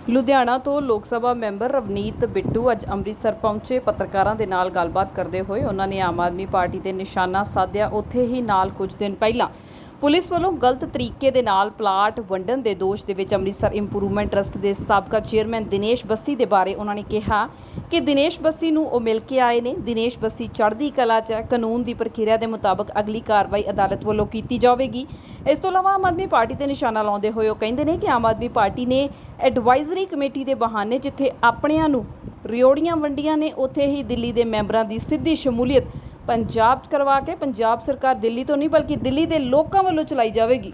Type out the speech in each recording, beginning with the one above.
ਲੁਧਿਆਣਾ ਤੋਂ ਲੋਕ ਸਭਾ ਮੈਂਬਰ ਰਵਨੀਤ ਬਿੱਟੂ ਅੱਜ ਅੰਮ੍ਰਿਤਸਰ ਪਹੁੰਚੇ। ਪੱਤਰਕਾਰਾਂ ਦੇ ਨਾਲ ਗੱਲਬਾਤ ਕਰਦੇ ਹੋਏ ਉਹਨਾਂ ਨੇ ਆਮ ਆਦਮੀ ਪਾਰਟੀ ਤੇ ਨਿਸ਼ਾਨਾ ਸਾਧਿਆ। ਉੱਥੇ ਹੀ ਨਾਲ ਕੁਝ ਦਿਨ ਪਹਿਲਾਂ ਪੁਲਿਸ ਵੱਲੋਂ ਗਲਤ ਤਰੀਕੇ ਦੇ ਨਾਲ ਪਲਾਟ ਵੰਡਣ ਦੇ ਦੋਸ਼ ਦੇ ਵਿੱਚ ਅੰਮ੍ਰਿਤਸਰ ਇੰਪਰੂਵਮੈਂਟ ਟਰਸਟ ਦੇ ਸਾਬਕਾ ਚੇਅਰਮੈਨ ਦਿਨੇਸ਼ ਬੱਸੀ ਦੇ ਬਾਰੇ ਉਹਨਾਂ ਨੇ ਕਿਹਾ ਕਿ ਦਿਨੇਸ਼ ਬੱਸੀ ਨੂੰ ਉਹ ਮਿਲ ਕੇ ਆਏ ਨੇ। ਦਿਨੇਸ਼ ਬੱਸੀ ਚੜ੍ਹਦੀ ਕਲਾ 'ਚ ਹੈ। ਕਾਨੂੰਨ ਦੀ ਪ੍ਰਕਿਰਿਆ ਦੇ ਮੁਤਾਬਕ ਅਗਲੀ ਕਾਰਵਾਈ ਅਦਾਲਤ ਵੱਲੋਂ ਕੀਤੀ ਜਾਵੇਗੀ। ਇਸ ਤੋਂ ਇਲਾਵਾ ਆਮ ਆਦਮੀ ਪਾਰਟੀ ਤੇ ਨਿਸ਼ਾਨਾ ਲਾਉਂਦੇ ਹੋਏ ਉਹ ਕਹਿੰਦੇ ਨੇ ਕਿ ਆਮ ਆਦਮੀ ਪਾਰਟੀ ਨੇ ਐਡਵਾਈਜ਼ਰੀ ਕਮੇਟੀ ਦੇ ਬਹਾਨੇ ਜਿੱਥੇ ਆਪਣਿਆਂ ਨੂੰ ਰਿਓੜੀਆਂ ਵੰਡੀਆਂ ਨੇ, ਉੱਥੇ ਹੀ ਦਿੱਲੀ ਦੇ ਮੈਂਬਰਾਂ ਦੀ ਸਿੱਧੀ ਸ਼ਮੂਲੀਅਤ ਪੰਜਾਬ 'ਚ ਕਰਵਾ ਕੇ ਪੰਜਾਬ ਸਰਕਾਰ ਦਿੱਲੀ ਤੋਂ ਨਹੀਂ ਬਲਕਿ ਦਿੱਲੀ ਦੇ ਲੋਕਾਂ ਵੱਲੋਂ ਚਲਾਈ ਜਾਵੇਗੀ।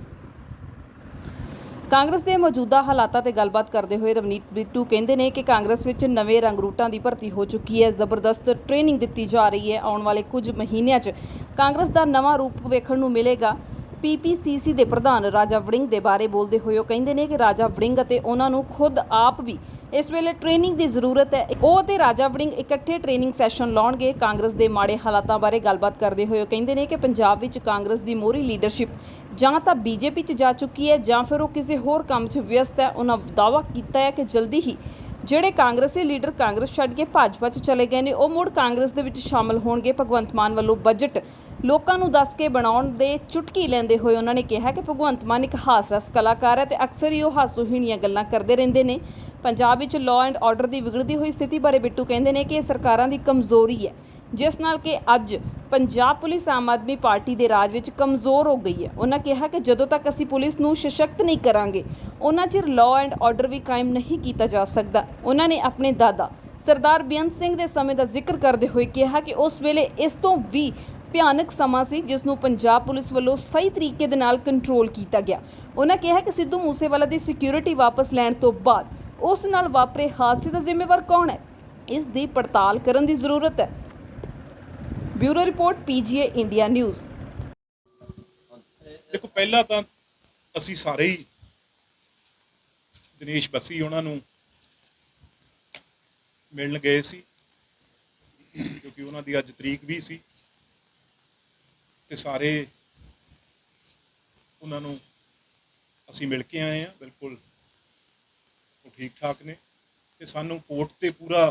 ਕਾਂਗਰਸ ਦੇ ਮੌਜੂਦਾ ਹਾਲਾਤਾਂ ਤੇ ਗੱਲਬਾਤ ਕਰਦੇ ਹੋਏ ਰਵਨੀਤ ਬਿੱਟੂ ਕਹਿੰਦੇ ਨੇ ਕਿ ਕਾਂਗਰਸ ਵਿੱਚ ਨਵੇਂ ਰੰਗਰੂਟਾਂ ਦੀ ਭਰਤੀ ਹੋ ਚੁੱਕੀ ਹੈ। ਜ਼ਬਰਦਸਤ ਟ੍ਰੇਨਿੰਗ ਦਿੱਤੀ ਜਾ ਰਹੀ ਹੈ। ਆਉਣ ਵਾਲੇ ਕੁਝ ਮਹੀਨਿਆਂ 'ਚ ਕਾਂਗਰਸ ਦਾ ਨਵਾਂ ਰੂਪ ਵੇਖਣ ਨੂੰ ਮਿਲੇਗਾ। ਪੀਪੀਸੀਸੀ ਦੇ ਪ੍ਰਧਾਨ ਰਾਜਾ ਵੜਿੰਗ ਦੇ ਬਾਰੇ ਬੋਲਦੇ ਹੋਏ ਉਹ ਕਹਿੰਦੇ ਨੇ ਕਿ ਰਾਜਾ ਵੜਿੰਗ ਅਤੇ ਉਹਨਾਂ ਨੂੰ ਖੁਦ ਆਪ ਵੀ ਇਸ ਵੇਲੇ ਟ੍ਰੇਨਿੰਗ ਦੀ ਜ਼ਰੂਰਤ ਹੈ। ਉਹ ਅਤੇ ਰਾਜਾ ਵੜਿੰਗ ਇਕੱਠੇ ਟ੍ਰੇਨਿੰਗ ਸੈਸ਼ਨ ਲਾਉਣਗੇ। ਕਾਂਗਰਸ ਦੇ ਮਾੜੇ ਹਾਲਾਤਾਂ ਬਾਰੇ ਗੱਲਬਾਤ ਕਰਦੇ ਹੋਏ ਉਹ ਕਹਿੰਦੇ ਨੇ ਕਿ ਪੰਜਾਬ ਵਿੱਚ ਕਾਂਗਰਸ ਦੀ ਮੋਹਰੀ ਲੀਡਰਸ਼ਿਪ ਜਾਂ ਤਾਂ ਬੀਜੇਪੀ 'ਚ ਜਾ ਚੁੱਕੀ ਹੈ ਜਾਂ ਫਿਰ ਉਹ ਕਿਸੇ ਹੋਰ ਕੰਮ 'ਚ ਵਿਅਸਤ ਹੈ। ਉਹਨਾਂ ਦਾਅਵਾ ਕੀਤਾ ਹੈ ਕਿ ਜਲਦੀ ਹੀ ਜਿਹੜੇ ਕਾਂਗਰਸੀ ਲੀਡਰ ਕਾਂਗਰਸ ਛੱਡ ਕੇ ਭਾਜਪਾ 'ਚ ਚਲੇ ਗਏ ਨੇ ਉਹ ਮੁੜ ਕਾਂਗਰਸ ਦੇ ਵਿੱਚ ਸ਼ਾਮਲ ਹੋਣਗੇ। ਭਗਵੰਤ ਮਾਨ ਵੱਲੋਂ ਬਜਟ ਲੋਕਾਂ ਨੂੰ ਦੱਸ ਕੇ ਬਣਾਉਣ ਦੇ ਚੁਟਕੀ ਲੈਂਦੇ ਹੋਏ ਉਹਨਾਂ ਨੇ ਕਿਹਾ ਕਿ ਭਗਵੰਤ ਮਾਨ ਇੱਕ ਹਾਸ-ਰਸ ਕਲਾਕਾਰ ਹੈ ਤੇ ਅਕਸਰ ਹੀ ਉਹ ਹਾਸੋਹੀਣੀਆਂ ਗੱਲਾਂ ਕਰਦੇ ਰਹਿੰਦੇ ਨੇ। ਪੰਜਾਬ ਵਿੱਚ ਲਾਅ ਐਂਡ ਆਰਡਰ ਦੀ ਵਿਗੜਦੀ ਹੋਈ ਸਥਿਤੀ ਬਾਰੇ ਬਿੱਟੂ ਕਹਿੰਦੇ ਨੇ ਕਿ ਇਹ ਸਰਕਾਰਾਂ ਦੀ ਕਮਜ਼ੋਰੀ ਹੈ, ਜਿਸ ਨਾਲ ਕਿ ਅੱਜ ਪੰਜਾਬ ਪੁਲਿਸ ਆਮ ਆਦਮੀ ਪਾਰਟੀ ਦੇ ਰਾਜ ਵਿੱਚ ਕਮਜ਼ੋਰ ਹੋ ਗਈ ਹੈ। ਉਹਨਾਂ ਕਿਹਾ ਕਿ ਜਦੋਂ ਤੱਕ ਅਸੀਂ ਪੁਲਿਸ ਨੂੰ ਸਸ਼ਕਤ ਨਹੀਂ ਕਰਾਂਗੇ ਉਹਨਾਂ ਚਿਰ ਲਾਅ ਐਂਡ ਆਰਡਰ ਵੀ ਕਾਇਮ ਨਹੀਂ ਕੀਤਾ ਜਾ ਸਕਦਾ। ਉਹਨਾਂ ਨੇ ਆਪਣੇ ਦਾਦਾ ਸਰਦਾਰ ਬੇਅੰਤ ਸਿੰਘ ਦੇ ਸਮੇਂ ਦਾ ਜ਼ਿਕਰ ਕਰਦੇ ਹੋਏ ਕਿਹਾ ਕਿ ਉਸ ਵੇਲੇ ਇਸ ਤੋਂ ਵੀ ਭਿਆਨਕ ਸਮਾਂ ਸੀ ਜਿਸ ਨੂੰ ਪੰਜਾਬ ਪੁਲਿਸ ਵੱਲੋਂ ਸਹੀ ਤਰੀਕੇ ਦੇ ਨਾਲ ਕੰਟਰੋਲ ਕੀਤਾ ਗਿਆ। ਉਹਨਾਂ ਕਿਹਾ ਕਿ ਸਿੱਧੂ ਮੂਸੇਵਾਲਾ ਦੀ ਸਿਕਿਉਰਿਟੀ ਵਾਪਸ ਲੈਣ ਤੋਂ ਬਾਅਦ ਉਸ ਨਾਲ ਵਾਪਰੇ ਹਾਦਸੇ ਦਾ ਜ਼ਿੰਮੇਵਾਰ ਕੌਣ ਹੈ, ਇਸ ਦੀ ਪੜਤਾਲ ਕਰਨ ਦੀ ਜ਼ਰੂਰਤ ਹੈ। Bureau report PGA India news. ਦੇਖੋ, ਪਹਿਲਾਂ ਤਾਂ ਅਸੀਂ ਸਾਰੇ ਹੀ ਦਿਨੇਸ਼ ਬੱਸੀ ਉਹਨਾਂ ਨੂੰ ਮਿਲਣ ਗਏ ਸੀ ਕਿਉਂਕਿ ਉਹਨਾਂ ਦੀ ਅੱਜ ਤਰੀਕ ਵੀ ਸੀ ਤੇ ਸਾਰੇ ਉਹਨਾਂ ਨੂੰ ਅਸੀਂ ਮਿਲ ਕੇ ਆਏ ਹਾਂ। ਬਿਲਕੁਲ ਉਹ ਠੀਕ ਠਾਕ ਨੇ ਤੇ ਸਾਨੂੰ ਕੋਰਟ ਤੇ ਪੂਰਾ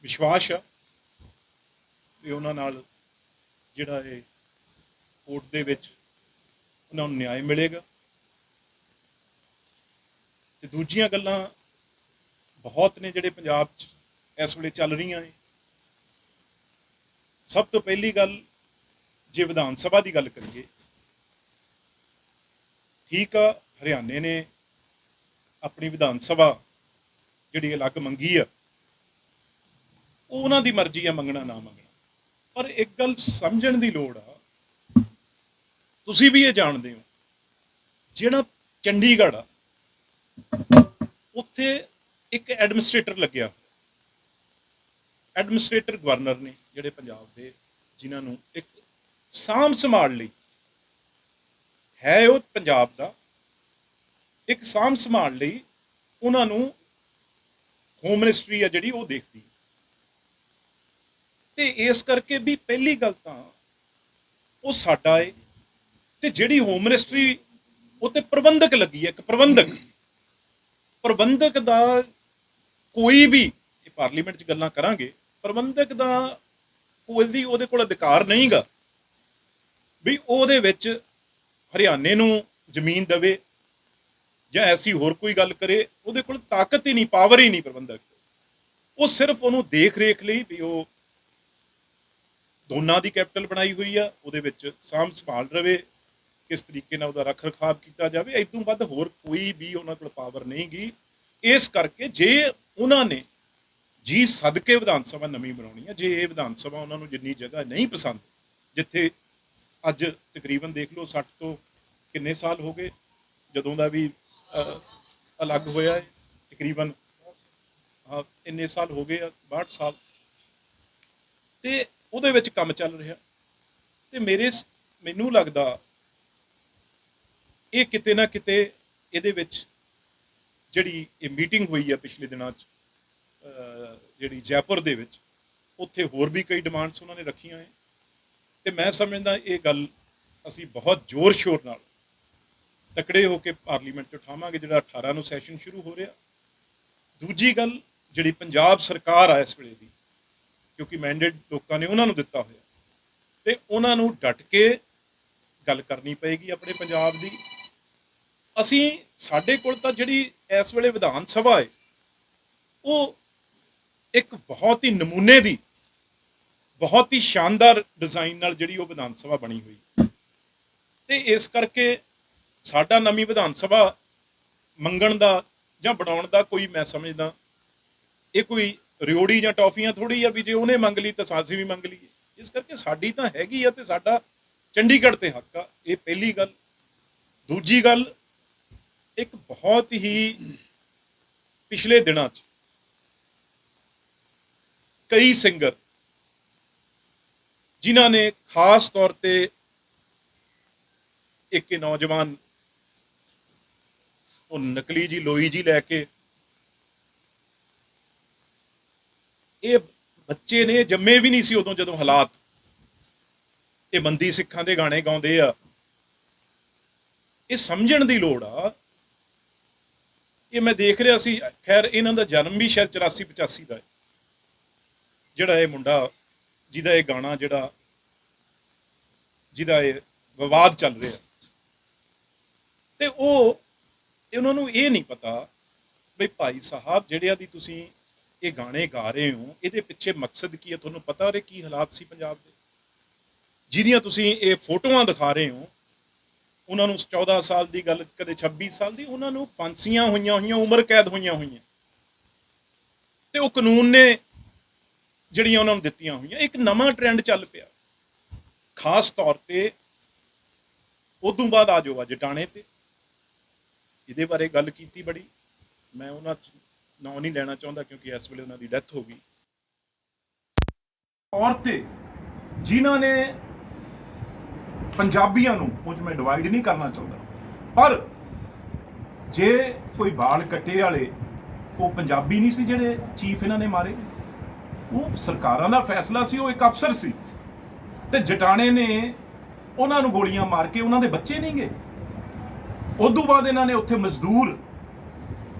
ਵਿਸ਼ਵਾਸ ਆ ਤੇ ਉਹਨਾਂ ਨਾਲ ਜਿਹੜਾ ਇਹ ਕੋਰਟ ਦੇ ਵਿੱਚ ਉਹਨਾਂ ਨੂੰ ਨਿਆਂ ਮਿਲੇਗਾ। ਤੇ ਦੂਜੀਆਂ ਗੱਲਾਂ ਬਹੁਤ ਨੇ ਜਿਹੜੇ ਪੰਜਾਬ 'ਚ ਇਸ ਵੇਲੇ ਚੱਲ ਰਹੀਆਂ ਨੇ। ਸਭ ਤੋਂ ਪਹਿਲੀ ਗੱਲ, ਜੇ ਵਿਧਾਨ ਸਭਾ ਦੀ ਗੱਲ ਕਰੀਏ, ਠੀਕ ਆ, ਹਰਿਆਣੇ ਨੇ ਆਪਣੀ ਵਿਧਾਨ ਸਭਾ ਜਿਹੜੀ ਅਲੱਗ ਮੰਗੀ ਆ, ਉਹ ਉਹਨਾਂ ਦੀ ਮਰਜ਼ੀ ਆ ਮੰਗਣਾ ਨਾ ਮੰਗਣਾ। ਪਰ ਇੱਕ ਗੱਲ ਸਮਝਣ ਦੀ ਲੋੜ ਆ, ਤੁਸੀਂ ਵੀ ਇਹ ਜਾਣਦੇ ਹੋ, ਜਿਹੜਾ ਚੰਡੀਗੜ੍ਹ ਆ ਉੱਥੇ ਇੱਕ ਐਡਮਿਨਿਸਟ੍ਰੇਟਰ ਲੱਗਿਆ, ਐਡਮਿਨਿਸਟ੍ਰੇਟਰ ਗਵਰਨਰ ਨੇ ਜਿਹੜੇ ਪੰਜਾਬ ਦੇ, ਜਿਨ੍ਹਾਂ ਨੂੰ ਇੱਕ ਸਾਂਭ ਸੰਭਾਲ ਲਈ ਹੈ, ਉਹ ਪੰਜਾਬ ਦਾ ਇੱਕ ਸਾਂਭ ਸੰਭਾਲ ਲਈ ਉਹਨਾਂ ਨੂੰ ਹੋਮ ਮਿਨਿਸਟਰੀ ਆ ਜਿਹੜੀ ਉਹ ਦੇਖਦੀ। ਤੇ ਇਸ ਕਰਕੇ ਵੀ ਪਹਿਲੀ ਗੱਲ ਤਾਂ ਉਹ ਸਾਡਾ ਏ ਤੇ ਜਿਹੜੀ ਹੋਮ ਮਿਨਿਸਟਰੀ ਉਹ ਤੇ ਪ੍ਰਬੰਧਕ ਲੱਗੀ ਹੈ, ਇੱਕ ਪ੍ਰਬੰਧਕ ਦਾ ਕੋਈ ਵੀ, ਇਹ ਪਾਰਲੀਮੈਂਟ 'ਚ ਗੱਲਾਂ ਕਰਾਂਗੇ, ਪ੍ਰਬੰਧਕ ਦਾ ਕੋਈ ਉਹਦੇ ਕੋਲ ਅਧਿਕਾਰ ਨਹੀਂ ਗਾ ਵੀ ਉਹਦੇ ਵਿੱਚ ਹਰਿਆਣੇ ਨੂੰ ਜ਼ਮੀਨ ਦੇਵੇ ਜਾਂ ਐਸੀ ਹੋਰ ਕੋਈ ਗੱਲ ਕਰੇ। ਉਹਦੇ ਕੋਲ ਤਾਕਤ ਹੀ ਨਹੀਂ, ਪਾਵਰ ਹੀ ਨਹੀਂ ਪ੍ਰਬੰਧਕ। ਉਹ ਸਿਰਫ ਉਹਨੂੰ ਦੇਖ ਰੇਖ ਲਈ ਵੀ ਉਹ ਦੋਨਾਂ ਦੀ ਕੈਪੀਟਲ ਬਣਾਈ ਹੋਈ ਆ, ਉਹਦੇ ਵਿੱਚ ਸਾਂਭ ਸੰਭਾਲ ਰਵੇ, ਕਿਸ ਤਰੀਕੇ ਨਾਲ ਉਹਦਾ ਰੱਖ ਰਖਾਵ ਕੀਤਾ ਜਾਵੇ। ਇਸ ਤੋਂ ਵੱਧ ਹੋਰ ਕੋਈ ਵੀ ਉਹਨਾਂ ਕੋਲ ਪਾਵਰ ਨਹੀਂ ਗੀ। ਇਸ ਕਰਕੇ ਜੇ ਉਹਨਾਂ ਨੇ ਜੀ ਸਦਕੇ ਵਿਧਾਨ ਸਭਾ ਨਵੀਂ ਬਣਾਉਣੀ ਹੈ, ਜੇ ਇਹ ਵਿਧਾਨ ਸਭਾ ਉਹਨਾਂ ਨੂੰ ਜਿੰਨੀ ਜਗ੍ਹਾ ਨਹੀਂ ਪਸੰਦ, ਜਿੱਥੇ ਅੱਜ ਤਕਰੀਬਨ ਦੇਖ ਲਓ 60 ਤੋਂ ਕਿੰਨੇ ਸਾਲ ਹੋ ਗਏ ਜਦੋਂ ਦਾ ਵੀ ਅਲੱਗ ਹੋਇਆ ਹੈ, ਤਕਰੀਬਨ ਇੰਨੇ ਸਾਲ ਹੋ ਗਏ ਆ, 62 ਸਾਲ, ਤੇ ਉਹਦੇ ਵਿੱਚ ਕੰਮ ਚੱਲ ਰਿਹਾ। ਤੇ ਮੈਨੂੰ ਲੱਗਦਾ ਇਹ ਕਿਤੇ ਨਾ ਕਿਤੇ ਇਹਦੇ ਵਿੱਚ ਜਿਹੜੀ ਇਹ ਮੀਟਿੰਗ ਹੋਈ ਆ ਪਿਛਲੇ ਦਿਨਾਂ 'ਚ ਜਿਹੜੀ ਜੈਪੁਰ ਦੇ ਵਿੱਚ, ਉੱਥੇ ਹੋਰ ਵੀ ਕਈ ਡਿਮਾਂਡਸ ਉਹਨਾਂ ਨੇ ਰੱਖੀਆਂ ਹੈ ਤੇ ਮੈਂ ਸਮਝਦਾ ਇਹ ਗੱਲ ਅਸੀਂ ਬਹੁਤ ਜ਼ੋਰ ਸ਼ੋਰ ਨਾਲ ਤਕੜੇ ਹੋ ਕੇ ਪਾਰਲੀਮੈਂਟ 'ਚ ਉਠਾਵਾਂਗੇ। ਜਿਹੜਾ 18 ਨੂੰ ਸੈਸ਼ਨ ਸ਼ੁਰੂ ਹੋ ਰਿਹਾ, ਦੂਜੀ ਗੱਲ ਜਿਹੜੀ ਪੰਜਾਬ ਸਰਕਾਰ ਆ ਇਸ ਵੇਲੇ ਦੀ, ਕਿਉਂਕਿ ਮੈਂਡੇਟ ਲੋਕਾਂ ਨੇ ਉਹਨਾਂ ਨੂੰ ਦਿੱਤਾ ਹੋਇਆ, ਤੇ ਉਹਨਾਂ ਨੂੰ ਡਟ ਕੇ ਗੱਲ ਕਰਨੀ ਪਏਗੀ ਆਪਣੇ ਪੰਜਾਬ ਦੀ। ਅਸੀਂ ਸਾਡੇ ਕੋਲ ਤਾਂ ਜਿਹੜੀ ਇਸ ਵੇਲੇ ਵਿਧਾਨ ਸਭਾ ਹੈ ਉਹ ਇੱਕ ਬਹੁਤ ਹੀ ਨਮੂਨੇ ਦੀ, ਬਹੁਤ ਹੀ ਸ਼ਾਨਦਾਰ ਡਿਜ਼ਾਈਨ ਨਾਲ ਜਿਹੜੀ ਉਹ ਵਿਧਾਨ ਸਭਾ ਬਣੀ ਹੋਈ, ਤੇ ਇਸ ਕਰਕੇ ਸਾਡਾ ਨਵੀਂ ਵਿਧਾਨ ਸਭਾ ਮੰਗਣ ਦਾ ਜਾਂ ਬਣਾਉਣ ਦਾ ਕੋਈ, ਮੈਂ ਸਮਝਦਾ ਇਹ ਕੋਈ ਰਿਓੜੀ ਜਾਂ ਟੌਫੀਆਂ ਥੋੜੀ ਆ ਵੀ ਜੇ ਉਹਨੇ ਮੰਗ ਲਈ ਤਾਂ ਅਸੀਂ ਵੀ ਮੰਗ ਲਈਏ। ਇਸ ਕਰਕੇ ਸਾਡੀ ਤਾਂ ਹੈਗੀ ਆ ਤੇ ਸਾਡਾ ਚੰਡੀਗੜ੍ਹ ਤੇ ਹੱਕ ਆ। ਇਹ ਪਹਿਲੀ ਗੱਲ। ਦੂਜੀ ਗੱਲ, ਇੱਕ ਬਹੁਤ ਹੀ ਪਿਛਲੇ ਦਿਨਾਂ 'ਚ ਕਈ ਸਿੰਗਰ ਜਿਨ੍ਹਾਂ ਨੇ ਖਾਸ ਤੌਰ ਤੇ ਇੱਕ ਨੌਜਵਾਨ ਉਹ ਨਕਲੀ ਜੀ ਲੋਈ ਜੀ ਲੈ ਕੇ, ਇਹ ਬੱਚੇ ਨੇ ਜੰਮੇ ਵੀ ਨਹੀਂ ਸੀ ਉਦੋਂ ਜਦੋਂ ਹਾਲਾਤ, ਇਹ ਬੰਦੀ ਸਿੱਖਾਂ ਦੇ ਗਾਣੇ ਗਾਉਂਦੇ ਆ। ਇਹ ਸਮਝਣ ਦੀ ਲੋੜ ਆ। ਇਹ ਮੈਂ ਦੇਖ ਰਿਹਾ ਸੀ, ਖੈਰ ਇਹਨਾਂ ਦਾ ਜਨਮ ਵੀ ਸ਼ਾਇਦ 84-85 ਦਾ ਹੈ, ਜਿਹੜਾ ਇਹ ਮੁੰਡਾ ਜਿਹਦਾ ਇਹ ਗਾਣਾ ਜਿਹਦਾ ਇਹ ਵਿਵਾਦ ਚੱਲ ਰਿਹਾ, ਤੇ ਉਹਨਾਂ ਨੂੰ ਇਹ ਨਹੀਂ ਪਤਾ ਬਈ ਭਾਈ ਸਾਹਿਬ ਜਿਹੜਿਆਂ ਦੀ ਤੁਸੀਂ ਇਹ ਗਾਣੇ ਗਾ ਰਹੇ ਹੋ, ਇਹਦੇ ਪਿੱਛੇ ਮਕਸਦ ਕੀ ਹੈ। ਤੁਹਾਨੂੰ ਪਤਾ ਉਹਦੇ ਕੀ ਹਾਲਾਤ ਸੀ ਪੰਜਾਬ ਦੇ, ਜਿਹਦੀਆਂ ਤੁਸੀਂ ਇਹ ਫੋਟੋਆਂ ਦਿਖਾ ਰਹੇ ਹੋ। ਉਹਨਾਂ ਨੂੰ 14 ਸਾਲ ਦੀ ਗੱਲ, ਕਦੇ 26 ਸਾਲ ਦੀ, ਉਹਨਾਂ ਨੂੰ ਫਾਂਸੀਆਂ ਹੋਈਆਂ, ਉਮਰ ਕੈਦ ਹੋਈਆਂ, ਤੇ ਉਹ ਕਾਨੂੰਨ ਨੇ ਜਿਹੜੀਆਂ ਉਹਨਾਂ ਨੂੰ ਦਿੱਤੀਆਂ ਹੋਈਆਂ। ਇੱਕ ਨਵਾਂ ਟ੍ਰੈਂਡ ਚੱਲ ਪਿਆ, ਖਾਸ ਤੌਰ ਤੇ ਉਦੋਂ ਬਾਅਦ ਆ ਜਾਓ ਜਟਾਣੇ ਤੇ, ਇਹਦੇ ਬਾਰੇ ਗੱਲ ਕੀਤੀ ਬੜੀ। ਮੈਂ ਉਹਨਾਂ ਨਾਂ ਨਹੀਂ ਲੈਣਾ ਚਾਹੁੰਦਾ ਕਿਉਂਕਿ ਇਸ ਵੇਲੇ ਉਹਨਾਂ ਦੀ ਡੈਥ ਹੋ ਗਈ। ਔਰਤੇ ਜਿਨ੍ਹਾਂ ਨੇ ਪੰਜਾਬੀਆਂ ਨੂੰ, ਉਹ ਮੈਂ ਡਿਵਾਈਡ ਨਹੀਂ ਕਰਨਾ ਚਾਹੁੰਦਾ, ਪਰ ਜੇ ਕੋਈ ਬਾਲ ਕੱਟੇ ਵਾਲੇ ਉਹ ਪੰਜਾਬੀ ਨਹੀਂ ਸੀ ਜਿਹੜੇ ਚੀਫ ਇਹਨਾਂ ਨੇ ਮਾਰੇ। ਉਹ ਸਰਕਾਰਾਂ ਦਾ ਫੈਸਲਾ ਸੀ, ਉਹ ਇੱਕ ਅਫਸਰ ਸੀ, ਤੇ ਜਟਾਣੇ ਨੇ ਉਹਨਾਂ ਨੂੰ ਗੋਲੀਆਂ ਮਾਰ ਕੇ ਉਹਨਾਂ ਦੇ ਬੱਚੇ ਨਹੀਂ ਗਏ। ਉਦੋਂ ਬਾਅਦ ਇਹਨਾਂ ਨੇ ਉੱਥੇ ਮਜ਼ਦੂਰ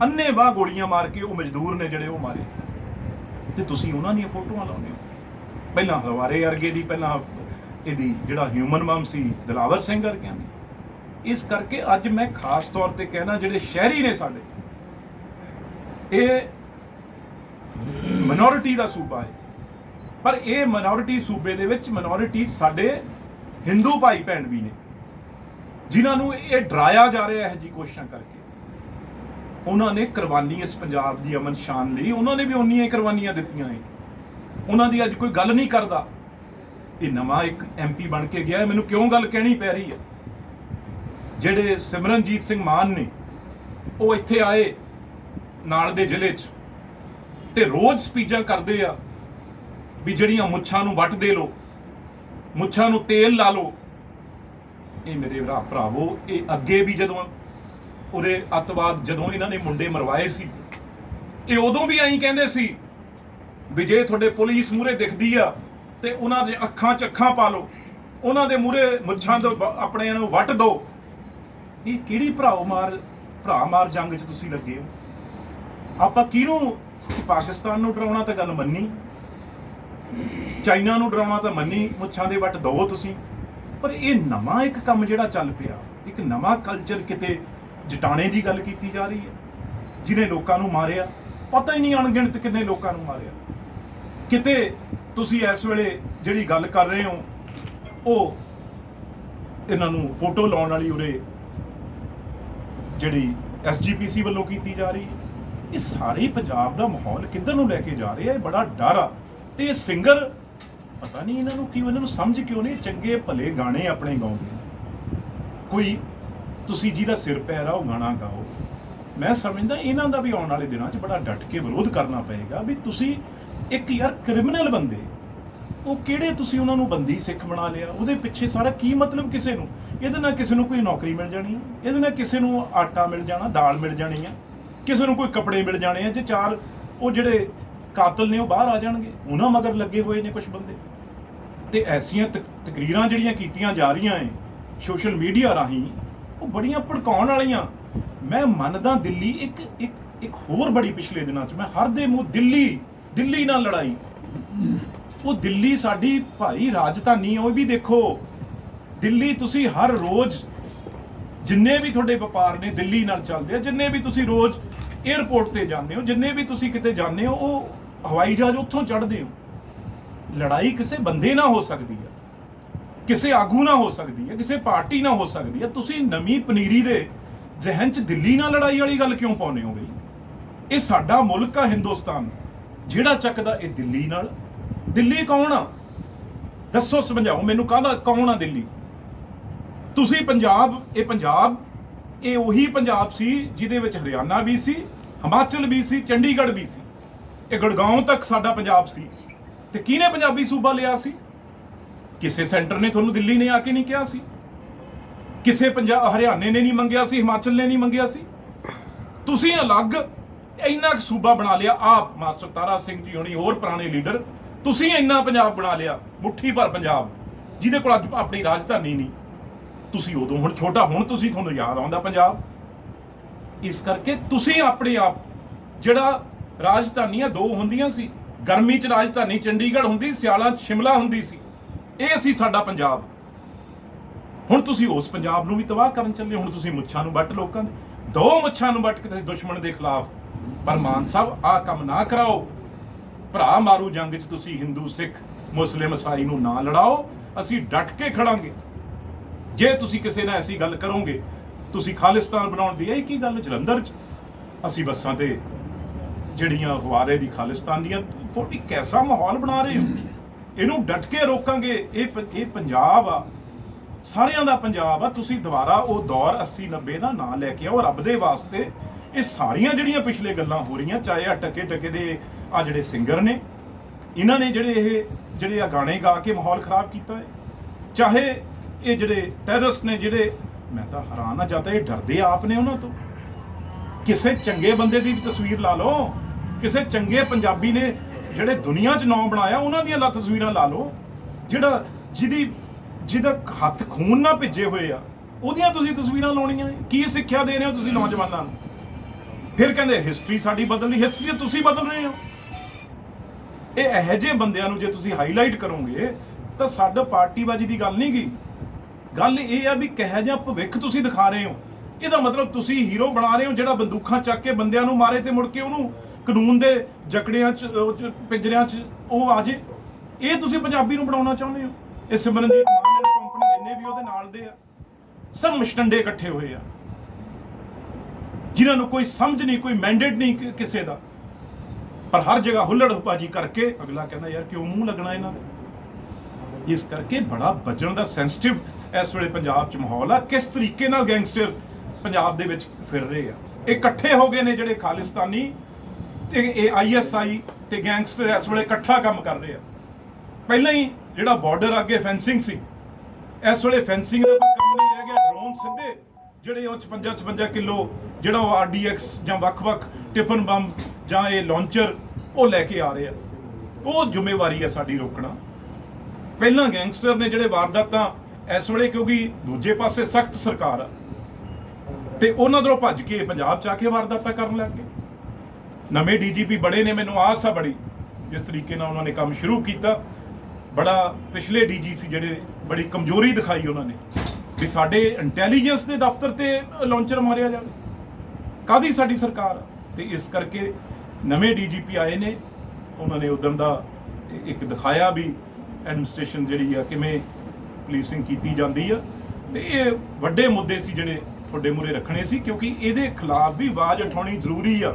ਅੰਨ੍ਹੇਵਾਹ ਗੋਲੀਆਂ ਮਾਰ ਕੇ ਉਹ ਮਜ਼ਦੂਰ ਨੇ ਜਿਹੜੇ ਉਹ ਮਾਰੇ, ਤੇ ਤੁਸੀਂ ਉਹਨਾਂ ਦੀਆਂ ਫੋਟੋਆਂ ਲਾਉਂਦੇ ਹੋ। ਪਹਿਲਾਂ ਹਲਵਾਰੇ ਵਰਗੇ ਦੀ, ਪਹਿਲਾਂ ਇਹਦੀ ਜਿਹੜਾ ਹਿਊਮਨ ਮਮ ਸੀ ਦਿਲਾਵਰ ਸਿੰਘ ਵਰਗਿਆਂ ਦੀ। ਇਸ ਕਰਕੇ ਅੱਜ ਮੈਂ ਖਾਸ ਤੌਰ ਤੇ ਕਹਿਣਾ, ਜਿਹੜੇ ਸ਼ਹਿਰੀ ਨੇ ਸਾਡੇ, ਇਹ ਮਿਨੋਰਿਟੀ ਦਾ ਸੂਬਾ ਹੈ, ਪਰ ਇਹ ਮਿਨੋਰਿਟੀ ਸੂਬੇ ਦੇ ਵਿੱਚ ਮਿਨੋਰਿਟੀ ਸਾਡੇ ਹਿੰਦੂ ਭਾਈ ਭੈਣ ਵੀ ਨੇ, ਜਿਨ੍ਹਾਂ ਨੂੰ ਇਹ ਡਰਾਇਆ ਜਾ ਰਿਹਾ ਹੈ ਜੀ ਕੋਸ਼ਿਸ਼ਾਂ ਕਰਕੇ। ਉਹਨਾਂ ਨੇ ਕੁਰਬਾਨੀ ਇਸ ਪੰਜਾਬ ਦੀ ਅਮਨ ਸ਼ਾਨ ਲਈ, ਉਹਨਾਂ ਨੇ ਵੀ ਉਨੀਆਂ ਹੀ ਕੁਰਬਾਨੀਆਂ ਦਿੱਤੀਆਂ ਹੈ। ਉਹਨਾਂ ਦੀ ਅੱਜ ਕੋਈ ਗੱਲ ਨਹੀਂ ਕਰਦਾ। ਇਹ ਨਵਾਂ ਇੱਕ MP ਬਣ ਕੇ ਗਿਆ, ਮੈਨੂੰ ਕਿਉਂ ਗੱਲ ਕਹਿਣੀ ਪੈ ਰਹੀ ਹੈ। ਜਿਹੜੇ ਸਿਮਰਨਜੀਤ ਸਿੰਘ ਮਾਨ ਨੇ, ਉਹ ਇੱਥੇ ਆਏ ਨਾਲ ਦੇ ਜ਼ਿਲ੍ਹੇ 'ਚ, ਤੇ ਰੋਜ਼ ਸਪੀਚਾਂ ਕਰਦੇ ਆ ਵੀ ਜਿਹੜੀਆਂ ਮੁੱਛਾਂ ਨੂੰ ਵੱਟ ਦੇ ਲੋ, ਮੁੱਛਾਂ ਨੂੰ ਤੇਲ ਲਾ ਲੋ। ਇਹ ਮੇਰੇ ਭਰਾਵੋ, ਇਹ ਅੱਗੇ ਵੀ ਜਦੋਂ ਉਰੇ ਅੱਤਵਾਦ, ਜਦੋਂ ਇਹਨਾਂ ਨੇ ਮੁੰਡੇ ਮਰਵਾਏ ਸੀ, ਇਹ ਉਦੋਂ ਵੀ ਐਂ ਕਹਿੰਦੇ ਸੀ ਵੀ ਜੇ ਤੁਹਾਡੇ ਪੁਲਿਸ ਮੂਹਰੇ ਦਿਖਦੀ ਆ ਤੇ ਉਹਨਾਂ ਦੇ ਅੱਖਾਂ 'ਚ ਅੱਖਾਂ ਪਾ ਲਓ, ਉਹਨਾਂ ਦੇ ਮੂਹਰੇ ਮੁੱਛਾਂ ਤੋਂ ਆਪਣੇ ਨੂੰ ਵੱਟ ਦਿਓ। ਇਹ ਕਿਹੜੀ ਭਰਾ ਮਾਰ ਜੰਗ 'ਚ ਤੁਸੀਂ ਲੱਗੇ ਹੋ? ਆਪਾਂ ਕਿਹਨੂੰ, ਪਾਕਿਸਤਾਨ ਨੂੰ ਡਰਾਉਣਾ ਤਾਂ ਗੱਲ ਮੰਨੀ, ਚਾਈਨਾ ਨੂੰ ਡਰਾਉਣਾ ਤਾਂ ਮੰਨੀ, ਮੁੱਛਾਂ ਦੇ ਵੱਟ ਦਿਓ ਤੁਸੀਂ। ਪਰ ਇਹ ਨਵਾਂ ਇੱਕ ਕੰਮ ਜਿਹੜਾ ਚੱਲ ਪਿਆ, ਇੱਕ ਨਵਾਂ ਕਲਚਰ, ਕਿਤੇ ਜਟਾਣੇ ਦੀ ਗੱਲ ਕੀਤੀ ਜਾ ਰਹੀ ਹੈ, ਜਿਹਨੇ ਲੋਕਾਂ ਨੂੰ ਮਾਰਿਆ, ਪਤਾ ਹੀ ਨਹੀਂ ਅਣਗਿਣਤ ਕਿੰਨੇ ਲੋਕਾਂ ਨੂੰ ਮਾਰਿਆ। ਕਿਤੇ ਤੁਸੀਂ ਇਸ ਵੇਲੇ ਜਿਹੜੀ ਗੱਲ ਕਰ ਰਹੇ ਹੋ, ਉਹ ਇਹਨਾਂ ਨੂੰ ਫੋਟੋ ਲਾਉਣ ਵਾਲੀ ਉਰੇ ਜਿਹੜੀ SGPC ਵੱਲੋਂ ਕੀਤੀ ਜਾ ਰਹੀ ਹੈ। ਇਹ ਸਾਰੇ ਪੰਜਾਬ ਦਾ ਮਾਹੌਲ ਕਿੱਧਰ ਨੂੰ ਲੈ ਕੇ ਜਾ ਰਿਹਾ, ਇਹ ਬੜਾ ਡਰ ਆ। ਤੇ ਇਹ ਸਿੰਗਰ ਪਤਾ ਨਹੀਂ ਇਹਨਾਂ ਨੂੰ ਕਿਉਂ, ਇਹਨਾਂ ਨੂੰ ਸਮਝ ਕਿਉਂ ਨਹੀਂ, ਚੰਗੇ ਭਲੇ ਗਾਣੇ ਆਪਣੇ ਗਾਉਂਦੇ। ਕੋਈ ਤੁਸੀਂ ਜਿਹਦਾ ਸਿਰ ਪੈਰ ਆ ਉਹ ਗਾਣਾ ਗਾਓ। ਮੈਂ ਸਮਝਦਾ ਇਹਨਾਂ ਦਾ ਵੀ ਆਉਣ ਵਾਲੇ ਦਿਨਾਂ 'ਚ ਬੜਾ ਡਟ ਕੇ ਵਿਰੋਧ ਕਰਨਾ ਪਏਗਾ ਵੀ ਤੁਸੀਂ ਇੱਕ ਯਾਰ ਕ੍ਰਿਮੀਨਲ ਬੰਦੇ, ਉਹ ਕਿਹੜੇ ਤੁਸੀਂ ਉਹਨਾਂ ਨੂੰ ਬੰਦੀ ਸਿੱਖ ਬਣਾ ਲਿਆ, ਉਹਦੇ ਪਿੱਛੇ ਸਾਰਾ ਕੀ ਮਤਲਬ? ਕਿਸੇ ਨੂੰ ਇਹਦੇ ਨਾਲ ਕਿਸੇ ਨੂੰ ਕੋਈ ਨੌਕਰੀ ਮਿਲ ਜਾਣੀ ਹੈ, ਇਹਦੇ ਨਾਲ ਕਿਸੇ ਨੂੰ ਆਟਾ ਮਿਲ ਜਾਣਾ, ਦਾਲ ਮਿਲ ਜਾਣੀ ਹੈ, ਕਿਸੇ ਨੂੰ ਕੋਈ ਕੱਪੜੇ ਮਿਲ ਜਾਣੇ ਆ। ਜੇ ਚਾਰ ਉਹ ਜਿਹੜੇ ਕਾਤਲ ਨੇ ਉਹ ਬਾਹਰ ਆ ਜਾਣਗੇ, ਉਹਨਾਂ ਮਗਰ ਲੱਗੇ ਹੋਏ ਨੇ ਕੁਝ ਬੰਦੇ। ਤੇ ਐਸੀਆਂ ਤਕਰੀਰਾਂ ਜਿਹੜੀਆਂ ਕੀਤੀਆਂ ਜਾ ਰਹੀਆਂ ਏ ਸੋਸ਼ਲ ਮੀਡੀਆ ਰਾਹੀਂ, ਉਹ ਬੜੀਆਂ ਭੜਕਾਉਣ ਵਾਲੀਆਂ। ਮੈਂ ਮੰਨਦਾ ਦਿੱਲੀ ਇੱਕ ਇੱਕ ਹੋਰ ਬੜੀ ਪਿਛਲੇ ਦਿਨਾਂ 'ਚ ਮੈਂ ਹਰ ਦੇ ਮੂੰਹ ਦਿੱਲੀ ਨਾਲ ਲੜਾਈ। ਉਹ ਦਿੱਲੀ ਸਾਡੀ ਭਾਈ ਰਾਜਧਾਨੀ ਹੈ। ਉਹ ਵੀ ਦੇਖੋ, ਦਿੱਲੀ ਤੁਸੀਂ ਹਰ ਰੋਜ਼ ਜਿੰਨੇ ਵੀ ਤੁਹਾਡੇ ਵਪਾਰ ਨੇ ਦਿੱਲੀ ਨਾਲ ਚੱਲਦੇ ਆ, ਜਿੰਨੇ ਵੀ ਤੁਸੀਂ ਰੋਜ਼ 에ਅਰਪੋਰਟ ਤੇ ਜਾਂਦੇ ਹੋ, ਜਿੰਨੇ ਵੀ ਤੁਸੀਂ ਕਿਤੇ ਜਾਂਦੇ ਹੋ, ਉਹ ਹਵਾਈ ਜਹਾਜ਼ ਉੱਥੋਂ ਚੜ੍ਹਦੇ ਹੋ। ਲੜਾਈ ਕਿਸੇ ਬੰਦੇ ਨਾਲ ਹੋ ਸਕਦੀ ਹੈ, ਕਿਸੇ ਆਗੂ ਨਾਲ ਹੋ ਸਕਦੀ ਹੈ, ਕਿਸੇ ਪਾਰਟੀ ਨਾਲ ਹੋ ਸਕਦੀ ਹੈ। ਤੁਸੀਂ ਨਵੀਂ ਪਨੀਰੀ ਦੇ ਜ਼ਿਹਨ 'ਚ ਦਿੱਲੀ ਨਾਲ ਲੜਾਈ ਵਾਲੀ ਗੱਲ ਕਿਉਂ ਪਾਉਂਦੇ ਹੋ ਬਈ? ਇਹ ਸਾਡਾ ਮੁਲਕ ਆ ਹਿੰਦੁਸਤਾਨ, ਜਿਹੜਾ ਚੱਕਦਾ ਇਹ ਦਿੱਲੀ ਨਾਲ। ਦਿੱਲੀ ਕੌਣ ਆ? ਦੱਸੋ, ਸਮਝਾਓ ਮੈਨੂੰ, ਕਾਹਦਾ ਕੌਣ ਆ ਦਿੱਲੀ? ਤੁਸੀਂ ਪੰਜਾਬ, ਇਹ ਉਹੀ ਪੰਜਾਬ ਸੀ ਜਿਹਦੇ ਵਿੱਚ ਹਰਿਆਣਾ ਵੀ ਸੀ, ਹਿਮਾਚਲ ਵੀ ਸੀ, ਚੰਡੀਗੜ੍ਹ ਵੀ ਸੀ, ਇਹ ਗੁੜਗਾਉਂ ਤੱਕ ਸਾਡਾ ਪੰਜਾਬ ਸੀ। ਤੇ ਕਿਹਨੇ ਪੰਜਾਬੀ ਸੂਬਾ ਲਿਆ ਸੀ? ਕਿਸੇ ਸੈਂਟਰ ਨੇ ਤੁਹਾਨੂੰ ਦਿੱਲੀ ਨੇ ਆ ਕੇ ਨਹੀਂ ਕਿਹਾ ਸੀ, ਕਿਸੇ ਹਰਿਆਣੇ ਨੇ ਨਹੀਂ ਮੰਗਿਆ ਸੀ, ਹਿਮਾਚਲ ਨੇ ਨਹੀਂ ਮੰਗਿਆ ਸੀ। ਤੁਸੀਂ ਅਲੱਗ ਇੰਨਾ ਕੁ ਸੂਬਾ ਬਣਾ ਲਿਆ, ਆਪ ਮਾਸਟਰ ਤਾਰਾ ਸਿੰਘ ਜੀ ਹੋਣੀ, ਹੋਰ ਪੁਰਾਣੇ ਲੀਡਰ, ਤੁਸੀਂ ਇੰਨਾ ਪੰਜਾਬ ਬਣਾ ਲਿਆ, ਮੁੱਠੀ ਭਰ ਪੰਜਾਬ, ਜਿਹਦੇ ਕੋਲ ਅੱਜ ਆਪਣੀ ਰਾਜਧਾਨੀ ਨਹੀਂ। ਤੁਸੀਂ ਉਦੋਂ, ਹੁਣ ਛੋਟਾ, ਹੁਣ ਤੁਸੀਂ, ਤੁਹਾਨੂੰ ਯਾਦ ਆਉਂਦਾ ਪੰਜਾਬ। ਇਸ ਕਰਕੇ ਤੁਸੀਂ ਆਪਣੇ ਆਪ, ਜਿਹੜਾ ਰਾਜਧਾਨੀਆਂ ਦੋ ਹੁੰਦੀਆਂ ਸੀ, ਗਰਮੀ 'ਚ ਰਾਜਧਾਨੀ ਚੰਡੀਗੜ੍ਹ ਹੁੰਦੀ, ਸਿਆਲਾਂ 'ਚ ਸ਼ਿਮਲਾ ਹੁੰਦੀ ਸੀ, ਇਹ ਸੀ ਸਾਡਾ ਪੰਜਾਬ। ਹੁਣ ਤੁਸੀਂ ਉਸ ਪੰਜਾਬ ਨੂੰ ਵੀ ਤਬਾਹ ਕਰਨ ਚੱਲੇ। ਹੁਣ ਤੁਸੀਂ ਮੁੱਛਾਂ ਨੂੰ ਵੱਟ, ਲੋਕਾਂ ਦੇ ਦੋ ਮੁੱਛਾਂ ਨੂੰ ਵੱਟ ਕੇ ਤੁਸੀਂ ਦੁਸ਼ਮਣ ਦੇ ਖਿਲਾਫ। ਪਰ ਮਾਨ ਸਾਹਿਬ, ਆਹ ਕੰਮ ਨਾ ਕਰਾਓ। ਭਰਾ ਮਾਰੂ ਜੰਗ 'ਚ ਤੁਸੀਂ ਹਿੰਦੂ, ਸਿੱਖ, ਮੁਸਲਿਮ, ਈਸਾਈ ਨੂੰ ਨਾ ਲੜਾਓ। ਅਸੀਂ ਡਟ ਕੇ ਖੜਾਂਗੇ। ਜੇ ਤੁਸੀਂ ਕਿਸੇ ਨਾਲ ਐਸੀ ਗੱਲ ਕਰੋਗੇ, ਤੁਸੀਂ ਖਾਲਿਸਤਾਨ ਬਣਾਉਣ ਦੀ ਇਹ ਕੀ ਗੱਲ? ਜਲੰਧਰ 'ਚ ਅਸੀਂ ਬੱਸਾਂ ਤੇ ਜਿਹੜੀਆਂ ਅਖਬਾਰੇ ਦੀ ਖਾਲਿਸਤਾਨ ਦੀਆਂ, ਕੈਸਾ ਮਾਹੌਲ ਬਣਾ ਰਹੇ ਹੋ? ਇਹਨੂੰ ਡਟ ਕੇ ਰੋਕਾਂਗੇ। ਇਹ ਪੰਜਾਬ ਆ, ਸਾਰਿਆਂ ਦਾ ਪੰਜਾਬ ਆ। ਤੁਸੀਂ ਦੁਬਾਰਾ ਉਹ ਦੌਰ 80-90 ਦਾ ਨਾਂ ਲੈ ਕੇ ਆਓ ਰੱਬ ਦੇ ਵਾਸਤੇ। ਇਹ ਸਾਰੀਆਂ ਜਿਹੜੀਆਂ ਪਿਛਲੇ ਗੱਲਾਂ ਹੋ ਰਹੀਆਂ, ਚਾਹੇ ਆ ਟਕੇ ਦੇ ਆ ਜਿਹੜੇ ਸਿੰਗਰ ਨੇ, ਇਹਨਾਂ ਨੇ ਜਿਹੜੇ ਆ ਗਾਣੇ ਗਾ ਕੇ ਮਾਹੌਲ ਖਰਾਬ ਕੀਤਾ ਹੈ, ਚਾਹੇ ਇਹ ਜਿਹੜੇ ਟੈਰਰਿਸਟ ਨੇ, ਜਿਹੜੇ, ਮੈਂ ਤਾਂ ਹੈਰਾਨ ਆ, ਜਾਂ ਤਾਂ ਇਹ ਡਰਦੇ ਆਪ ਨੇ ਉਹਨਾਂ ਤੋਂ। ਕਿਸੇ ਚੰਗੇ ਬੰਦੇ ਦੀ ਵੀ ਤਸਵੀਰ ਲਾ ਲਓ, ਕਿਸੇ ਚੰਗੇ ਪੰਜਾਬੀ ਨੇ ਜਿਹੜੇ ਦੁਨੀਆ 'ਚ ਨਾਂ ਬਣਾਇਆ, ਉਹਨਾਂ ਦੀਆਂ ਤਸਵੀਰਾਂ ਲਾ ਲਓ। ਜਿਹਦਾ ਹੱਥ ਖੂਨ ਨਾਲ ਭਿੱਜੇ ਹੋਏ ਆ, ਉਹਦੀਆਂ ਤੁਸੀਂ ਤਸਵੀਰਾਂ ਲਾਉਣੀਆਂ। ਕੀ ਸਿੱਖਿਆ ਦੇ ਰਹੇ ਹੋ ਤੁਸੀਂ ਨੌਜਵਾਨਾਂ ਨੂੰ? ਫਿਰ ਕਹਿੰਦੇ ਹਿਸਟਰੀ ਸਾਡੀ ਬਦਲਣੀ। ਹਿਸਟਰੀ ਤੁਸੀਂ ਬਦਲ ਰਹੇ ਹੋ। ਇਹ ਇਹੋ ਜਿਹੇ ਬੰਦਿਆਂ ਨੂੰ ਜੇ ਤੁਸੀਂ ਹਾਈਲਾਈਟ ਕਰੋਗੇ ਤਾਂ ਸਾਡਾ ਪਾਰਟੀਬਾਜ਼ੀ ਦੀ ਗੱਲ ਨਹੀਂ ਗਈ। ਗੱਲ ਇਹ ਆ ਵੀ ਕਿਹੋ ਜਿਹਾ ਭਵਿੱਖ ਤੁਸੀਂ ਦਿਖਾ ਰਹੇ ਹੋ। ਇਹਦਾ ਮਤਲਬ ਤੁਸੀਂ ਹੀਰੋ ਬਣਾ ਰਹੇ ਹੋ ਜਿਹੜਾ ਬੰਦੂਕਾਂ ਚੱਕ ਕੇ ਬੰਦਿਆਂ ਨੂੰ ਮਾਰੇ ਤੇ ਮੁੜ ਕੇ ਉਹਨੂੰ ਕਾਨੂੰਨ ਦੇ ਜਕੜਿਆਂ 'ਚ, ਪਿੰਜਰਿਆਂ 'ਚ ਉਹ ਆ ਜੇ। ਇਹ ਤੁਸੀਂ ਪੰਜਾਬੀ ਨੂੰ ਬਣਾਉਣਾ ਚਾਹੁੰਦੇ ਹੋ। ਇਹ ਸਿਮਰਨਜੀਤ ਮਾਨ ਕੰਪਨੀ, ਜਿੰਨੇ ਵੀ ਉਹਦੇ ਨਾਲ ਦੇ ਆ, ਸਭ ਮਸ਼ਟੰਡੇ ਇਕੱਠੇ ਹੋਏ ਆ, ਜਿਨ੍ਹਾਂ ਨੂੰ ਕੋਈ ਸਮਝ ਨਹੀਂ, ਕੋਈ ਮੈਂਡੇਟ ਨਹੀਂ ਕਿਸੇ ਦਾ। ਪਰ ਹਰ ਜਗ੍ਹਾ ਹੁੱਲੜਬਾਜੀ ਕਰਕੇ ਅਗਲਾ ਕਹਿੰਦਾ ਯਾਰ ਕਿਉਂ ਮੂੰਹ ਲੱਗਣਾ ਇਹਨਾਂ ਦੇ। ਇਸ ਕਰਕੇ ਬੜਾ ਬਚਣ ਦਾ ਸੈਂਸਿਟਿਵ ਇਸ ਵੇਲੇ ਪੰਜਾਬ 'ਚ ਮਾਹੌਲ ਆ। ਕਿਸ ਤਰੀਕੇ ਨਾਲ ਗੈਂਗਸਟਰ ਪੰਜਾਬ ਦੇ ਵਿੱਚ ਫਿਰ ਰਹੇ ਆ। ਇਹ ਇਕੱਠੇ ਹੋ ਗਏ ਨੇ ਜਿਹੜੇ ਖਾਲਿਸਤਾਨੀ ਤੇ ਇਹ ISI ਤੇ ਗੈਂਗਸਟਰ ਇਸ ਵੇਲੇ ਇਕੱਠਾ ਕੰਮ ਕਰ ਰਹੇ ਆ। ਪਹਿਲਾਂ ਹੀ ਜਿਹੜਾ ਬਾਰਡਰ ਅੱਗੇ ਫੈਂਸਿੰਗ ਸੀ, ਇਸ ਵੇਲੇ ਫੈਂਸਿੰਗ ਦਾ ਕੋਈ ਕੰਮ ਨਹੀਂ ਰਹਿ ਗਿਆ। ਡਰੋਨ ਸਿੱਧੇ ਜਿਹੜੇ ਉਹ 56 ਕਿਲੋ ਜਿਹੜਾ ਉਹ RDX ਜਾਂ ਵੱਖ-ਵੱਖ ਟਿਫਨ ਬੰਬ ਜਾਂ ਇਹ ਲਾਂਚਰ ਉਹ ਲੈ ਕੇ ਆ ਰਹੇ ਆ। ਉਹ ਜ਼ਿੰਮੇਵਾਰੀ ਹੈ ਸਾਡੀ ਰੋਕਣਾ। ਪਹਿਲਾਂ ਗੈਂਗਸਟਰ ਨੇ ਜਿਹੜੇ ਵਾਰਦਾਤਾਂ ਇਸ ਵੇਲੇ, ਕਿਉਂਕਿ ਦੂਜੇ ਪਾਸੇ ਸਖਤ ਸਰਕਾਰ ਆ ਤੇ ਉਹਨਾਂ ਤੋਂ ਭੱਜ ਕੇ ਪੰਜਾਬ 'ਚ ਆ ਕੇ ਵਾਰਦਾਤਾਂ ਕਰਨ ਲੱਗ ਗਏ। ਨਵੇਂ DGP ਬੜੇ ਨੇ, ਮੈਨੂੰ ਆਸ ਆ ਬੜੀ, ਜਿਸ ਤਰੀਕੇ ਨਾਲ ਉਹਨਾਂ ਨੇ ਕੰਮ ਸ਼ੁਰੂ ਕੀਤਾ। ਬੜਾ ਪਿਛਲੇ DG ਸੀ ਜਿਹੜੇ ਬੜੀ ਕਮਜ਼ੋਰੀ ਦਿਖਾਈ ਉਹਨਾਂ ਨੇ ਵੀ ਸਾਡੇ ਇੰਟੈਲੀਜੈਂਸ ਦੇ ਦਫ਼ਤਰ ਤੇ ਲਾਂਚਰ ਮਾਰਿਆ ਜਾਵੇ। ਕਾਹਦੀ ਸਾਡੀ ਸਰਕਾਰ ਆ? ਤੇ ਇਸ ਕਰਕੇ ਨਵੇਂ DGP ਆਏ ਨੇ, ਉਹਨਾਂ ਨੇ ਉਦੋਂ ਦਾ ਇੱਕ ਦਿਖਾਇਆ ਵੀ ਐਡਮਿਨਿਸਟ੍ਰੇਸ਼ਨ ਜਿਹੜੀ ਆ ਕਿਵੇਂ ਪੁਲਿਸਿੰਗ ਕੀਤੀ ਜਾਂਦੀ ਆ। ਤੇ ਇਹ ਵੱਡੇ ਮੁੱਦੇ ਸੀ ਜਿਹੜੇ ਤੁਹਾਡੇ ਮੂਹਰੇ ਰੱਖਣੇ ਸੀ, ਕਿਉਂਕਿ ਇਹਦੇ ਖਿਲਾਫ ਵੀ ਆਵਾਜ਼ ਉਠਾਉਣੀ ਜ਼ਰੂਰੀ ਆ।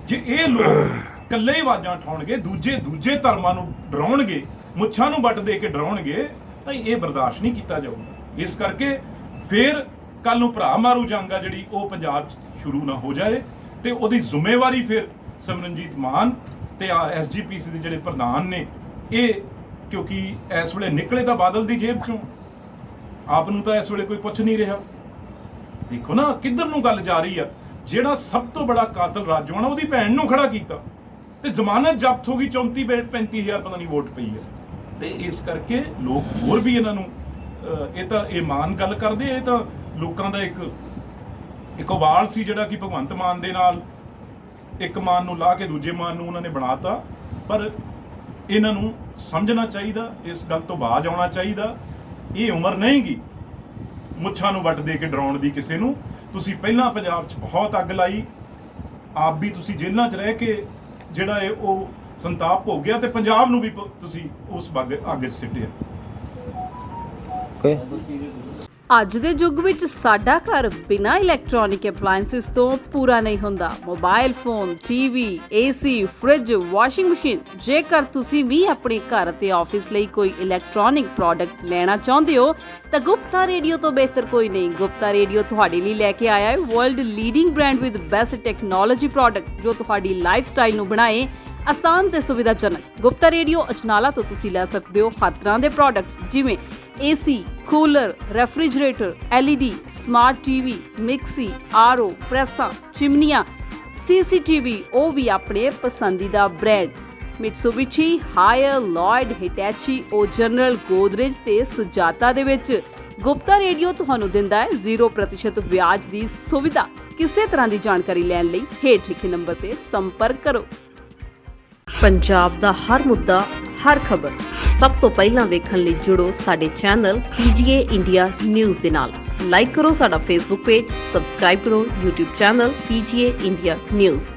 ਜੇ ਇਹ ਲੋਕ ਇਕੱਲੇ ਹੀ ਆਵਾਜ਼ਾਂ ਉਠਾਉਣਗੇ, ਦੂਜੇ ਧਰਮਾਂ ਨੂੰ ਡਰਾਉਣਗੇ, ਮੁੱਛਾਂ ਨੂੰ ਵੱਟ ਦੇ ਕੇ ਡਰਾਉਣਗੇ, ਤਾਂ ਇਹ ਬਰਦਾਸ਼ਤ ਨਹੀਂ ਕੀਤਾ ਜਾਊਗਾ। ਇਸ ਕਰਕੇ ਫਿਰ ਕੱਲ ਨੂੰ ਭਰਾ ਮਾਰੂ ਜੰਗ ਆ ਜਿਹੜੀ, ਉਹ ਪੰਜਾਬ 'ਚ ਸ਼ੁਰੂ ਨਾ ਹੋ ਜਾਏ। ਤੇ ਉਹਦੀ ਜ਼ਿੰਮੇਵਾਰੀ ਫਿਰ ਸਿਮਰਨਜੀਤ ਮਾਨ ਤੇ SGPC ਦੇ ਜਿਹੜੇ ਪ੍ਰਧਾਨ ਨੇ, ਇਹ ਕਿਉਂਕਿ ਇਸ ਵੇਲੇ ਨਿਕਲੇ ਤਾਂ ਬਾਦਲ ਦੀ ਜੇਬ 'ਚੋਂ, ਆਪ ਨੂੰ ਤਾਂ ਇਸ ਵੇਲੇ ਕੋਈ ਪੁੱਛ ਨਹੀਂ ਰਿਹਾ। ਦੇਖੋ ਨਾ ਕਿੱਧਰ ਨੂੰ ਗੱਲ ਜਾ ਰਹੀ ਆ। ਜਿਹੜਾ ਸਭ ਤੋਂ ਬੜਾ ਕਾਤਲ ਰਾਜੋਆਣਾ, ਉਹਦੀ ਭੈਣ ਨੂੰ ਖੜਾ ਕੀਤਾ ਤੇ ਜ਼ਮਾਨਤ ਜ਼ਬਤ ਹੋ ਗਈ। 34-35 ਹਜ਼ਾਰ ਪਤਾ ਨਹੀਂ ਵੋਟ ਪਈ ਹੈ। ਤੇ ਇਸ ਕਰਕੇ ਲੋਕ ਹੋਰ ਵੀ ਇਹਨਾਂ ਨੂੰ ਇਹ ਮਾਨ ਗੱਲ ਕਰਦੇ। ਇਹ ਤਾਂ ਲੋਕਾਂ ਦਾ ਇੱਕ ਉਬਾਲ ਸੀ ਜਿਹੜਾ ਕਿ ਭਗਵੰਤ ਮਾਨ ਦੇ ਨਾਲ ਇੱਕ ਮਾਨ ਨੂੰ ਲਾ ਕੇ ਦੂਜੇ ਮਾਨ ਨੂੰ ਉਹਨਾਂ ਨੇ ਬਣਾਤਾ। ਪਰ ਇਹਨਾਂ ਨੂੰ ਸਮਝਣਾ ਚਾਹੀਦਾ, ਇਸ ਗੱਲ ਤੋਂ ਬਾਜ਼ ਆਉਣਾ ਚਾਹੀਦਾ। ਇਹ ਉਮਰ ਨਹੀਂ ਗੀ ਮੁੱਛਾਂ ਨੂੰ ਵੱਟ ਦੇ ਕੇ ਡਰਾਉਣ ਦੀ ਕਿਸੇ ਨੂੰ। ਤੁਸੀਂ ਪਹਿਲਾਂ ਪੰਜਾਬ 'ਚ ਬਹੁਤ ਅੱਗ ਲਾਈ, ਆਪ ਵੀ ਤੁਸੀਂ ਜੇਲ੍ਹਾਂ 'ਚ ਰਹਿ ਕੇ ਜਿਹੜਾ ਹੈ ਉਹ ਸੰਤਾਪ ਭੋਗਿਆ, ਤੇ ਪੰਜਾਬ ਨੂੰ ਵੀ ਤੁਸੀਂ ਉਸ ਅੱਗ 'ਚ ਸਿੱਟਿਆ। ਅੱਜ ਦੇ ਯੁੱਗ ਵਿੱਚ ਸਾਡਾ ਘਰ ਬਿਨਾਂ ਇਲੈਕਟ੍ਰੋਨਿਕ ਐਪਲਾਇੰਸਿਸ ਤੋਂ ਪੂਰਾ ਨਹੀਂ ਹੁੰਦਾ। Mobile phone, TV, AC, fridge, washing machine. ਜੇਕਰ ਤੁਸੀਂ ਵੀ ਆਪਣੇ ਘਰ ਅਤੇ ਆਫਿਸ ਲਈ ਕੋਈ ਇਲੈਕਟ੍ਰੋਨਿਕ ਪ੍ਰੋਡਕਟ ਲੈਣਾ ਚਾਹੁੰਦੇ ਹੋ ਤਾਂ ਗੁਪਤਾ ਰੇਡੀਓ ਤੋਂ ਬਿਹਤਰ ਕੋਈ ਨਹੀਂ। ਗੁਪਤਾ ਰੇਡੀਓ ਤੁਹਾਡੇ ਲਈ ਲੈ ਕੇ ਆਇਆ ਹੈ world leading brand with best technology product ਜੋ ਤੁਹਾਡੀ ਲਾਈਫ ਸਟਾਈਲ ਨੂੰ ਬਣਾਏ ਆਸਾਨ ਤੇ ਸੁਵਿਧਾਜਨਕ। ਗੁਪਤਾ ਰੇਡੀਓ ਅਜਨਾਲਾ ਤੋਂ ਤੁਸੀਂ ਲੈ ਸਕਦੇ ਹੋ ਹਰ ਤਰ੍ਹਾਂ ਦੇ ਪ੍ਰੋਡਕਟਸ ਜਿਵੇਂ AC, cooler, refrigerator, LED, smart TV, mixie, RO, ਪ੍ਰੈਸਾਂ, ਚਿਮਨੀਆਂ, CCTV, ਉਹ ਵੀ ਆਪਣੇ ਪਸੰਦੀਦਾ ਬ੍ਰਾਂਡ ਮਿਟਸੂਬਿਸ਼ੀ, ਹਾਇਰ, ਲੋਇਡ, ਹਿਟੈਚੀ, ਓ ਜਨਰਲ, ਗੋਦਰੇਜ ਤੇ ਸੁਜਾਤਾ ਦੇ ਵਿੱਚ। ਗੁਪਤਾ ਰੇਡੀਓ ਤੁਹਾਨੂੰ ਦਿੰਦਾ ਹੈ 0% ਵਿਆਜ ਦੀ ਸੁਵਿਧਾ। ਕਿਸੇ ਤਰ੍ਹਾਂ ਦੀ ਜਾਣਕਾਰੀ ਲੈਣ ਲਈ ਹੇਠ ਲਿਖੇ ਨੰਬਰ ਤੇ ਸੰਪਰਕ ਕਰੋ। ਪੰਜਾਬ ਦਾ ਹਰ ਮੁੱਦਾ, ਹਰ ਖਬਰ ਸਭ ਤੋਂ ਪਹਿਲਾਂ ਵੇਖਣ ਲਈ ਜੁੜੋ ਸਾਡੇ ਚੈਨਲ PGA ਇੰਡੀਆ ਨਿਊਜ਼ ਦੇ ਨਾਲ। ਲਾਈਕ ਕਰੋ ਸਾਡਾ ਫੇਸਬੁੱਕ ਪੇਜ, ਸਬਸਕ੍ਰਾਈਬ ਕਰੋ YouTube channel PGA India news.